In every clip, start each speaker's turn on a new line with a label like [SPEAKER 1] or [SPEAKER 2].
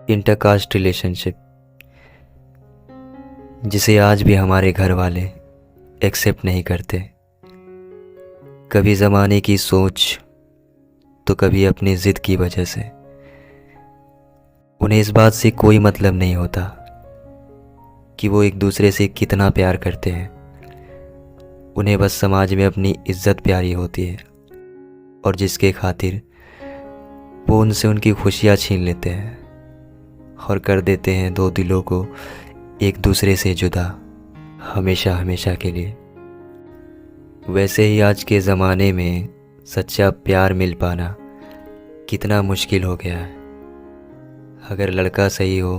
[SPEAKER 1] Intercaste relationship, जिसे आज भी हमारे घर वाले एक्सेप्ट नहीं करते। कभी ज़माने की सोच तो कभी अपनी ज़िद की वजह से। उन्हें इस बात से कोई मतलब नहीं होता कि वो एक दूसरे से कितना प्यार करते हैं। उन्हें बस समाज में अपनी इज्जत प्यारी होती है और जिसके खातिर वो उनसे उनकी खुशियाँ छीन लेते हैं और कर देते हैं दो दिलों को एक दूसरे से जुदा, हमेशा हमेशा के लिए। वैसे ही आज के ज़माने में सच्चा प्यार मिल पाना कितना मुश्किल हो गया है। अगर लड़का सही हो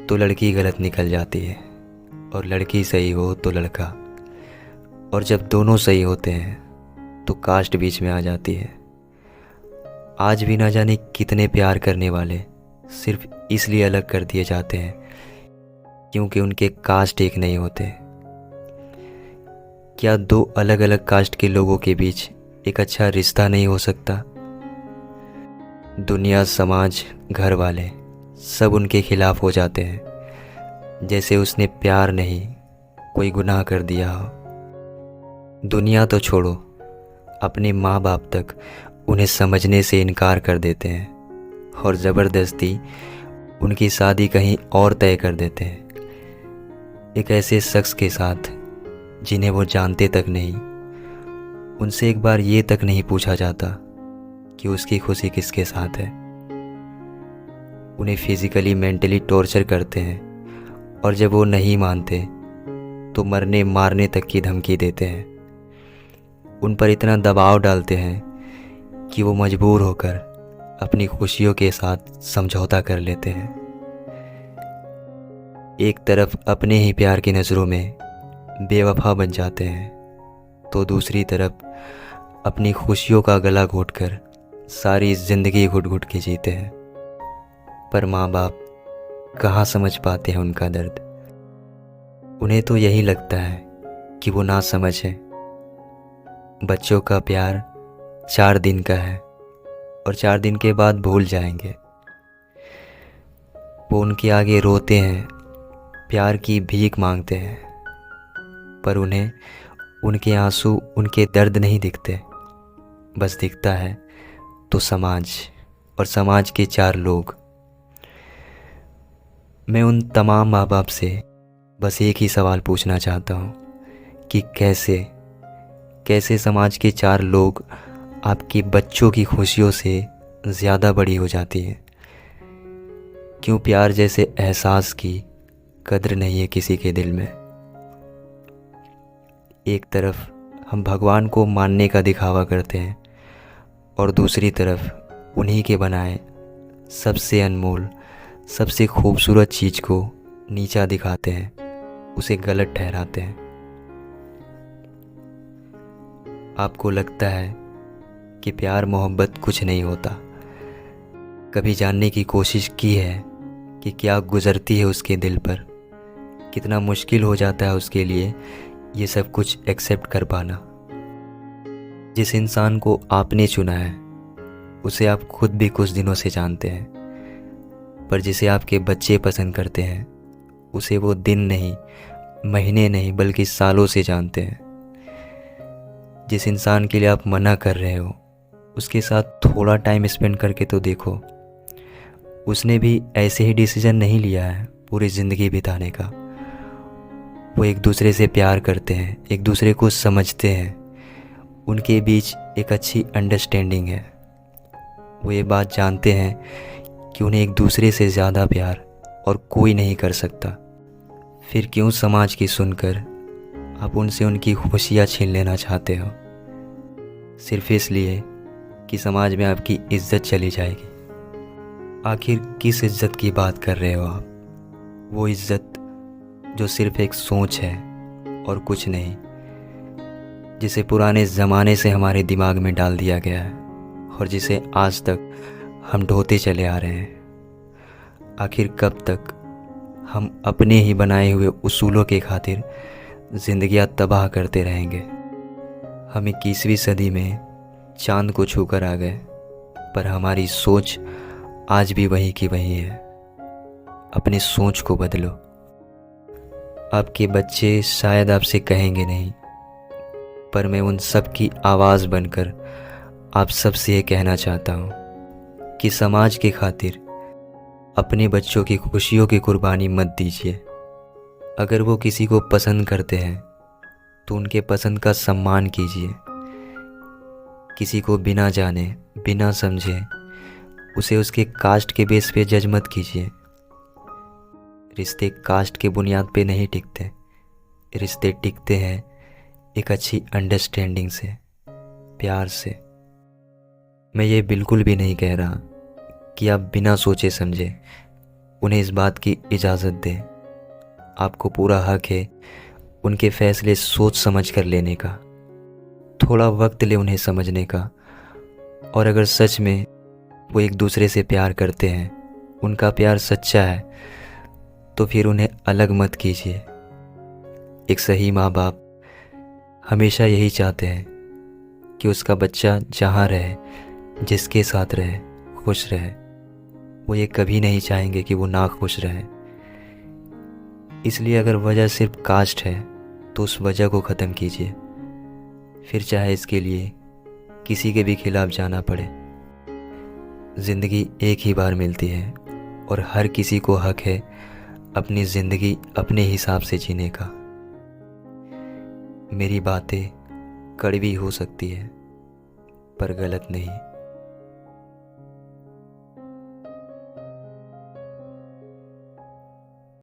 [SPEAKER 1] तो लड़की गलत निकल जाती है और लड़की सही हो तो लड़का, और जब दोनों सही होते हैं तो कास्ट बीच में आ जाती है। आज भी ना जाने कितने प्यार करने वाले सिर्फ इसलिए अलग कर दिए जाते हैं क्योंकि उनके कास्ट एक नहीं होते। क्या दो अलग अलग कास्ट के लोगों के बीच एक अच्छा रिश्ता नहीं हो सकता? दुनिया, समाज, घर वाले सब उनके खिलाफ हो जाते हैं जैसे उसने प्यार नहीं कोई गुनाह कर दिया हो। दुनिया तो छोड़ो, अपने माँ बाप तक उन्हें समझने से इनकार कर देते हैं और ज़बरदस्ती उनकी शादी कहीं और तय कर देते हैं, एक ऐसे शख्स के साथ जिन्हें वो जानते तक नहीं। उनसे एक बार ये तक नहीं पूछा जाता कि उसकी खुशी किसके साथ है। उन्हें फिजिकली मेंटली टॉर्चर करते हैं और जब वो नहीं मानते तो मरने मारने तक की धमकी देते हैं। उन पर इतना दबाव डालते हैं कि वो मजबूर होकर अपनी खुशियों के साथ समझौता कर लेते हैं। एक तरफ अपने ही प्यार की नज़रों में बेवफा बन जाते हैं तो दूसरी तरफ अपनी खुशियों का गला घोटकर सारी ज़िंदगी घुट घुट के जीते हैं। पर माँ बाप कहाँ समझ पाते हैं उनका दर्द। उन्हें तो यही लगता है कि वो ना समझ है। बच्चों का प्यार 4 दिन का है और 4 दिन के बाद भूल जाएंगे। वो उनके आगे रोते हैं, प्यार की भीख मांगते हैं, पर उन्हें उनके आंसू, उनके दर्द नहीं दिखते। बस दिखता है तो समाज और समाज के 4 लोग। मैं उन तमाम माँ बाप से बस एक ही सवाल पूछना चाहता हूँ कि कैसे समाज के 4 लोग आपके बच्चों की खुशियों से ज़्यादा बड़ी हो जाती है। क्यों प्यार जैसे एहसास की कद्र नहीं है किसी के दिल में। एक तरफ हम भगवान को मानने का दिखावा करते हैं और दूसरी तरफ उन्हीं के बनाए सबसे अनमोल, सबसे खूबसूरत चीज़ को नीचा दिखाते हैं, उसे गलत ठहराते हैं। आपको लगता है कि प्यार मोहब्बत कुछ नहीं होता। कभी जानने की कोशिश की है कि क्या गुजरती है उसके दिल पर? कितना मुश्किल हो जाता है उसके लिए ये सब कुछ एक्सेप्ट कर पाना। जिस इंसान को आपने चुना है उसे आप खुद भी कुछ दिनों से जानते हैं, पर जिसे आपके बच्चे पसंद करते हैं उसे वो दिन नहीं, महीने नहीं बल्कि सालों से जानते हैं। जिस इंसान के लिए आप मना कर रहे हो उसके साथ थोड़ा टाइम स्पेंड करके तो देखो। उसने भी ऐसे ही डिसीजन नहीं लिया है पूरी ज़िंदगी बिताने का। वो एक दूसरे से प्यार करते हैं, एक दूसरे को समझते हैं, उनके बीच एक अच्छी अंडरस्टैंडिंग है। वो ये बात जानते हैं कि उन्हें एक दूसरे से ज़्यादा प्यार और कोई नहीं कर सकता। फिर क्यों समाज की सुनकर आप उनसे उनकी खुशियाँ छीन लेना चाहते हो, सिर्फ इसलिए कि समाज में आपकी इज्जत चली जाएगी? आखिर किस इज्जत की बात कर रहे हो आप? वो इज्जत जो सिर्फ एक सोच है और कुछ नहीं, जिसे पुराने ज़माने से हमारे दिमाग में डाल दिया गया है और जिसे आज तक हम ढोते चले आ रहे हैं। आखिर कब तक हम अपने ही बनाए हुए उसूलों के खातिर ज़िंदगियां तबाह करते रहेंगे? हम 21वीं सदी में चांद को छूकर आ गए, पर हमारी सोच आज भी वही की वही है। अपनी सोच को बदलो। आपके बच्चे शायद आपसे कहेंगे नहीं, पर मैं उन सब की आवाज़ बनकर आप सबसे ये कहना चाहता हूँ कि समाज की खातिर अपने बच्चों की खुशियों की कुर्बानी मत दीजिए। अगर वो किसी को पसंद करते हैं तो उनके पसंद का सम्मान कीजिए। किसी को बिना जाने बिना समझे उसे उसके कास्ट के बेस पे जज मत कीजिए। रिश्ते कास्ट के बुनियाद पे नहीं टिकते, रिश्ते टिकते हैं एक अच्छी अंडरस्टैंडिंग से, प्यार से। मैं ये बिल्कुल भी नहीं कह रहा कि आप बिना सोचे समझे उन्हें इस बात की इजाज़त दें। आपको पूरा हक है उनके फैसले सोच समझ कर लेने का। थोड़ा वक्त ले उन्हें समझने का। और अगर सच में वो एक दूसरे से प्यार करते हैं, उनका प्यार सच्चा है, तो फिर उन्हें अलग मत कीजिए। एक सही माँ बाप हमेशा यही चाहते हैं कि उसका बच्चा जहाँ रहे, जिसके साथ रहे, खुश रहे। वो ये कभी नहीं चाहेंगे कि वो ना खुश रहे। इसलिए अगर वजह सिर्फ कास्ट है तो उस वजह को ख़त्म कीजिए, फिर चाहे इसके लिए किसी के भी खिलाफ जाना पड़े। ज़िंदगी एक ही बार मिलती है और हर किसी को हक है अपनी ज़िंदगी अपने हिसाब से जीने का। मेरी बातें कड़वी हो सकती है पर गलत नहीं।